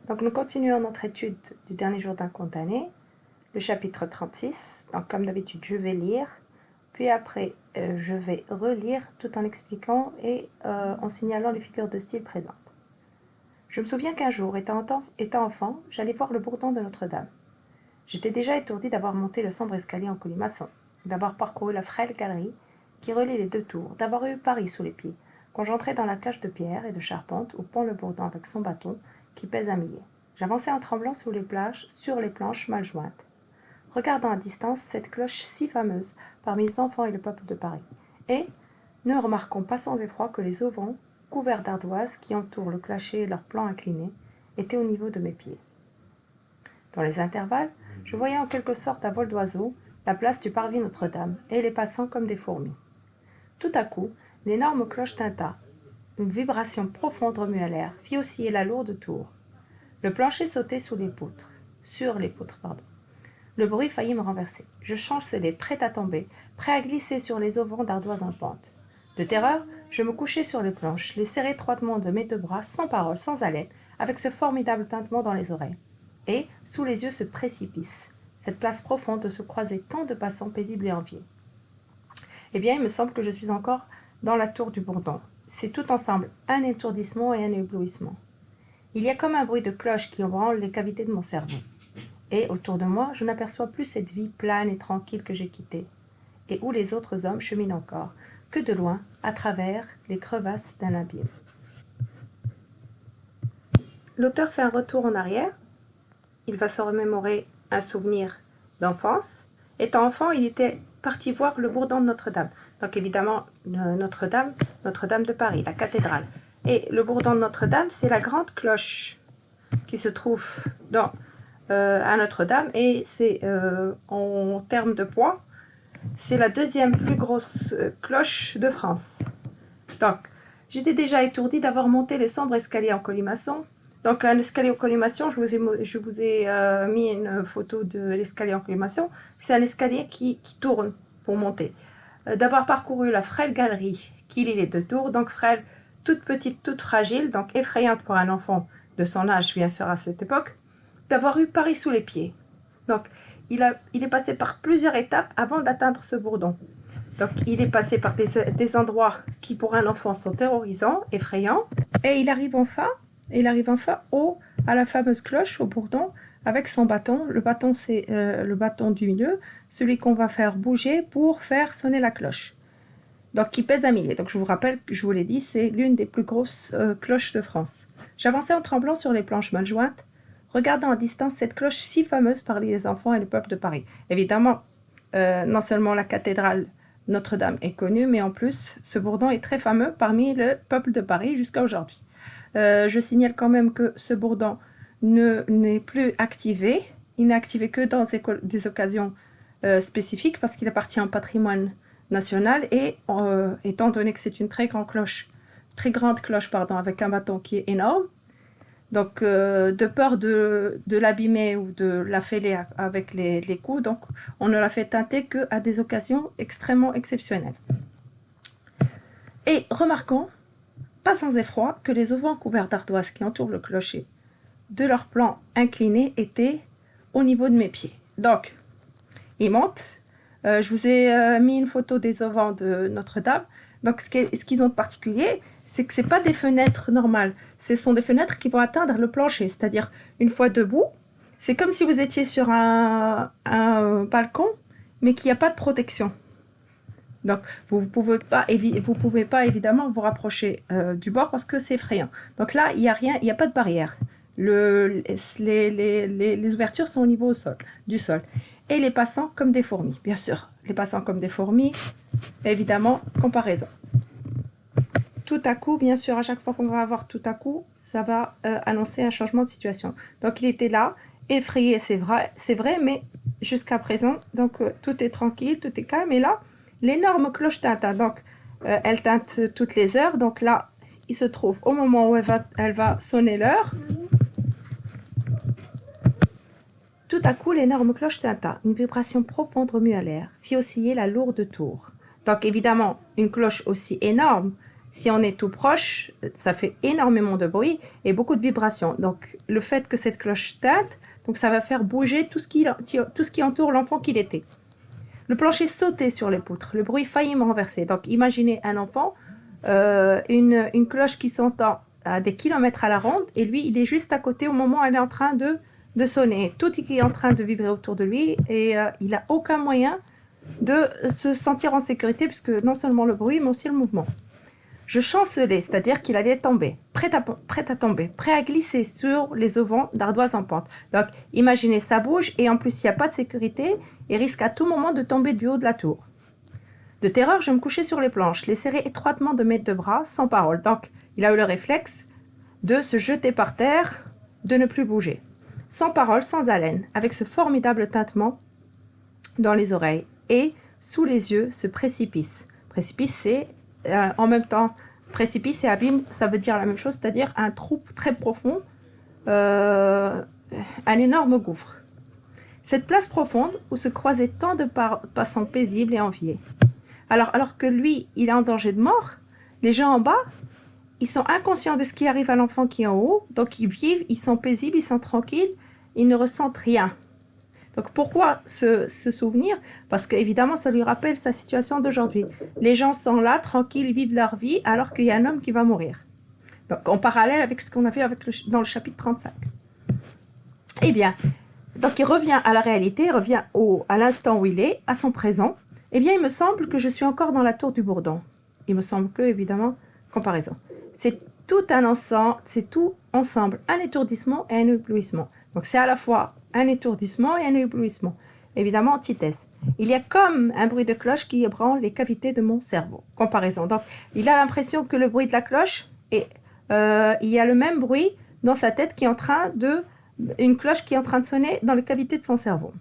Donc nous continuons notre étude du dernier jour d'un condamné, le chapitre 36. Donc comme d'habitude, je vais lire, puis après je vais relire tout en expliquant et en signalant les figures de style présentes. Je me souviens qu'un jour, étant enfant, j'allais voir le bourdon de Notre-Dame. J'étais déjà étourdi d'avoir monté le sombre escalier en colimaçon, d'avoir parcouru la frêle galerie qui relie les deux tours, d'avoir eu Paris sous les pieds, quand j'entrais dans la cage de pierre et de charpente où pend le bourdon avec son bâton qui pèse un millier. J'avançais en tremblant sur les planches mal jointes, regardant à distance cette cloche si fameuse parmi les enfants et le peuple de Paris, et ne remarquant pas sans effroi que les auvents, couverts d'ardoises qui entourent le clocher et leurs plans inclinés, étaient au niveau de mes pieds. Dans les intervalles, je voyais en quelque sorte à vol d'oiseau la place du parvis Notre-Dame et les passants comme des fourmis. Tout à coup, l'énorme cloche tinta. Une vibration profonde remua l'air, fit osciller la lourde tour. Le plancher sautait sur les poutres. Le bruit faillit me renverser. Je chancelais, prêt à tomber, prêt à glisser sur les auvents d'ardoises en pente. De terreur, je me couchai sur les planches, les serrai étroitement de mes deux bras, sans parole, sans haleine, avec ce formidable tintement dans les oreilles. Et, sous les yeux, ce précipice, cette place profonde où se croisaient tant de passants paisibles et envieux. Eh bien, il me semble que je suis encore dans la tour du Bourdon. C'est tout ensemble un étourdissement et un éblouissement. Il y a comme un bruit de cloche qui ébranle les cavités de mon cerveau. Et, autour de moi, je n'aperçois plus cette vie plane et tranquille que j'ai quittée, et où les autres hommes cheminent encore, que de loin, à travers les crevasses d'un abîme. L'auteur fait un retour en arrière. Il va se remémorer un souvenir d'enfance. Étant enfant, il était parti voir le bourdon de Notre-Dame. Donc évidemment, Notre-Dame de Paris, la cathédrale. Et le bourdon de Notre-Dame, c'est la grande cloche qui se trouve à Notre-Dame. Et c'est, en termes de poids, c'est la deuxième plus grosse cloche de France. Donc, j'étais déjà étourdi d'avoir monté les sombres escaliers en colimaçon. Donc, un escalier en colimaçon, je vous ai mis une photo de l'escalier en colimaçon. C'est un escalier qui tourne pour monter. D'avoir parcouru la frêle galerie qui lie les deux tours, donc frêle, toute petite, toute fragile, donc effrayante pour un enfant de son âge, bien sûr, à cette époque. D'avoir eu Paris sous les pieds. Donc, il est passé par plusieurs étapes avant d'atteindre ce bourdon. Donc, il est passé par des endroits qui, pour un enfant, sont terrorisants, effrayants. Et il arrive enfin à la fameuse cloche, au bourdon, avec son bâton. Le bâton, c'est le bâton du milieu, celui qu'on va faire bouger pour faire sonner la cloche. Donc, qui pèse un millier. Donc, je vous rappelle, je vous l'ai dit, c'est l'une des plus grosses cloches de France. J'avançais en tremblant sur les planches mal jointes, regardant à distance cette cloche si fameuse par les enfants et le peuple de Paris. Évidemment, non seulement la cathédrale Notre-Dame est connue, mais en plus, ce bourdon est très fameux parmi le peuple de Paris jusqu'à aujourd'hui. Je signale quand même que ce bourdon n'est plus activé. Il n'est activé que dans des occasions spécifiques parce qu'il appartient au patrimoine national et étant donné que c'est une très grande cloche, avec un bâton qui est énorme, donc de peur de l'abîmer ou de la fêler avec les coups, donc on ne la fait teinter qu'à des occasions extrêmement exceptionnelles. Et remarquons, pas sans effroi, que les auvents couverts d'ardoises qui entourent le clocher, de leur plan incliné, étaient au niveau de mes pieds. Donc, ils montent. Je vous ai mis une photo des auvents de Notre-Dame. Donc, ce qu'ils ont de particulier, c'est que ce n'est pas des fenêtres normales. Ce sont des fenêtres qui vont atteindre le plancher. C'est-à-dire, une fois debout, c'est comme si vous étiez sur un balcon, mais qu'il n'y a pas de protection. Donc, vous ne pouvez pas évidemment vous rapprocher du bord parce que c'est effrayant. Donc là, il n'y a rien, il n'y a pas de barrière. Les ouvertures sont au niveau du sol. Et les passants comme des fourmis, bien sûr. Les passants comme des fourmis, évidemment, comparaison. Tout à coup, bien sûr, à chaque fois qu'on va avoir tout à coup, ça va annoncer un changement de situation. Donc, il était là, effrayé, c'est vrai, mais jusqu'à présent, donc tout est tranquille, tout est calme. Et là, l'énorme cloche tinta, donc elle teinte toutes les heures. Donc là, il se trouve au moment où elle va sonner l'heure. Tout à coup, l'énorme cloche tinta. Une vibration profonde remua l'air, fit osciller la lourde tour. Donc évidemment, une cloche aussi énorme, Si on est tout proche, ça fait énormément de bruit et beaucoup de vibrations. Donc, le fait que cette cloche tinte, donc ça va faire bouger tout ce qui entoure l'enfant qu'il était. Le plancher sautait sur les poutres. Le bruit faillit me renverser. Donc, imaginez un enfant, une cloche qui s'entend à des kilomètres à la ronde et lui, il est juste à côté au moment où elle est en train de sonner. Tout est en train de vibrer autour de lui et il n'a aucun moyen de se sentir en sécurité puisque non seulement le bruit, mais aussi le mouvement. Je chancelais, c'est-à-dire qu'il allait tomber, prêt à tomber, prêt à glisser sur les auvents d'ardoise en pente. Donc, imaginez, ça bouge et en plus, il n'y a pas de sécurité et risque à tout moment de tomber du haut de la tour. De terreur, je me couchais sur les planches, les serrais étroitement de mes deux bras, sans parole. Donc, il a eu le réflexe de se jeter par terre, de ne plus bouger. Sans parole, sans haleine, avec ce formidable tintement dans les oreilles. Et sous les yeux, ce précipice. Précipice, c'est en même temps, précipice et abîme, ça veut dire la même chose, c'est-à-dire un trou très profond, un énorme gouffre. Cette place profonde où se croisaient tant de passants paisibles et enviés. Alors que lui, il est en danger de mort, les gens en bas, ils sont inconscients de ce qui arrive à l'enfant qui est en haut, donc ils vivent, ils sont paisibles, ils sont tranquilles, ils ne ressentent rien. Donc pourquoi ce souvenir? Parce qu'évidemment, ça lui rappelle sa situation d'aujourd'hui. Les gens sont là, tranquilles, vivent leur vie, alors qu'il y a un homme qui va mourir. Donc en parallèle avec ce qu'on a vu dans le chapitre 35. Eh bien, donc il revient à la réalité, il revient à l'instant où il est, à son présent. Eh bien, il me semble que je suis encore dans la tour du Bourdon. Il me semble que, évidemment, comparaison. C'est tout un ensemble, c'est tout ensemble, un étourdissement et un éblouissement. Donc c'est à la fois un étourdissement et un éblouissement. Évidemment, antithèse. Il y a comme un bruit de cloche qui ébranle les cavités de mon cerveau. Comparaison. Donc, il a l'impression que le bruit de la cloche, il y a le même bruit dans sa tête qui est en train une cloche qui est en train de sonner dans les cavités de son cerveau.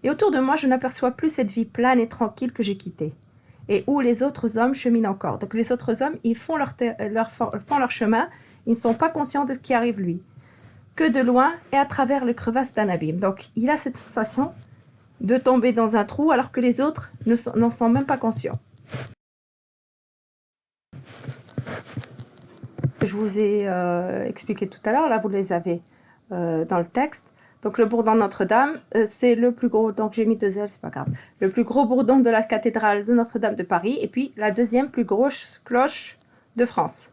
Et autour de moi, je n'aperçois plus cette vie plane et tranquille que j'ai quittée. Et où les autres hommes cheminent encore. Donc les autres hommes, ils font leur chemin, ils ne sont pas conscients de ce qui arrive lui. Que de loin et à travers les crevasses d'un abîme. Donc il a cette sensation de tomber dans un trou alors que les autres n'en sont même pas conscients. Je vous ai expliqué tout à l'heure, là vous les avez dans le texte. Donc le bourdon de Notre-Dame, c'est le plus gros, donc j'ai mis 2 L, c'est pas grave. Le plus gros bourdon de la cathédrale de Notre-Dame de Paris, et puis la deuxième plus grosse cloche de France.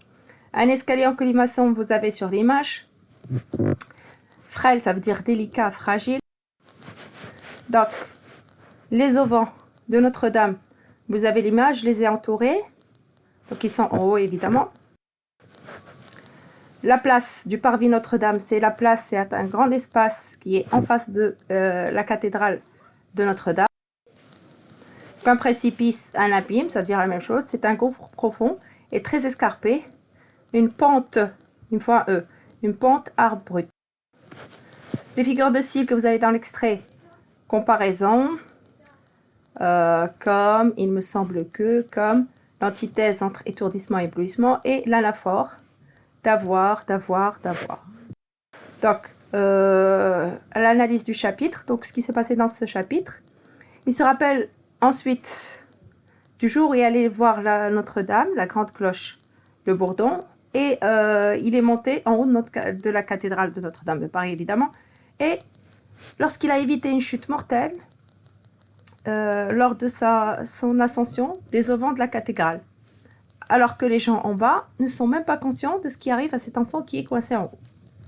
Un escalier en colimaçon, vous avez sur l'image. Frêle, ça veut dire délicat, fragile. Donc, les auvents de Notre-Dame, vous avez l'image, je les ai entourés. Donc ils sont en haut évidemment. La place du parvis Notre-Dame, c'est un grand espace qui est en face de la cathédrale de Notre-Dame. Un précipice, un abîme, ça veut dire la même chose. C'est un gouffre profond et très escarpé. Une pente, une pente arbre brut. Les figures de style que vous avez dans l'extrait, comparaison, comme, il me semble comme l'antithèse entre étourdissement et éblouissement, et l'anaphore. D'avoir. Donc, l'analyse du chapitre, donc ce qui s'est passé dans ce chapitre. Il se rappelle ensuite du jour où il allait voir Notre-Dame, la grande cloche de Bourdon, et il est monté en haut de la cathédrale de Notre-Dame de Paris, évidemment, et lorsqu'il a évité une chute mortelle, lors de son ascension des auvents de la cathédrale. Alors que les gens en bas ne sont même pas conscients de ce qui arrive à cet enfant qui est coincé en haut.